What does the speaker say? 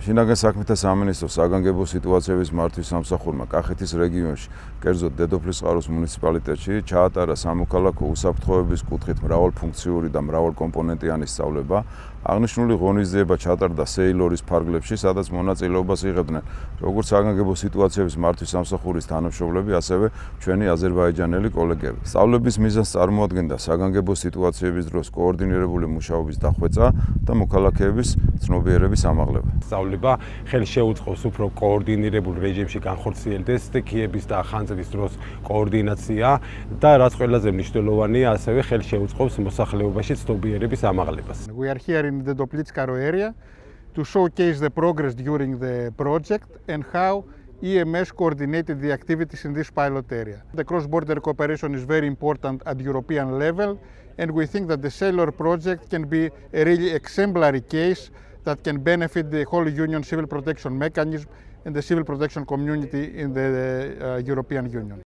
შინაგან საქმეთა სამინისტროს საგანგებო სიტუაციების მართვის სამსახურმა კახეთის რეგიონში, კერძოდ დედოფლის წყაროს მუნიციპალიტეტში ჩაატარა სამოქალაქო უსაფრთხოების კუთხით მრავალფუნქციური და მრავალკომპონენტიანი სწავლება. აღნიშნული ღონისძიება ჩატარდა სეილორის ფარგლებში, სადაც მონაწილეობას იღებდნენ როგორც საგანგებო სიტუაციების მართვის სამსახურის თანამშრომლები, ასევე ჩვენი აზერბაიჯანელი კოლეგები. სწავლების მიზანს წარმოადგენდა საგანგებო სიტუაციების დროს კოორდინირებული მუშაობის დახვეწა და მოქალაქეების ცნობიერების ამაღლება. სწავლება ხელს შეუწყობს უფრო კოორდინირებულ რეჟიმში განხორციელდეს სტიქიების და ხანძრის დროს კოორდინაცია და რაც ყველაზე მნიშვნელოვანია, ასევე ხელს შეუწყობს მოსახლეობაში ცნობიერების ამაღლებას. We are here in the Doplitskaro area to showcase the progress during the project and how EMS coordinated the activities in this pilot area. The cross-border cooperation is very important at European level, and we think that the Sailor project can be a really exemplary case that can benefit the whole Union civil protection mechanism and the civil protection community in the European Union.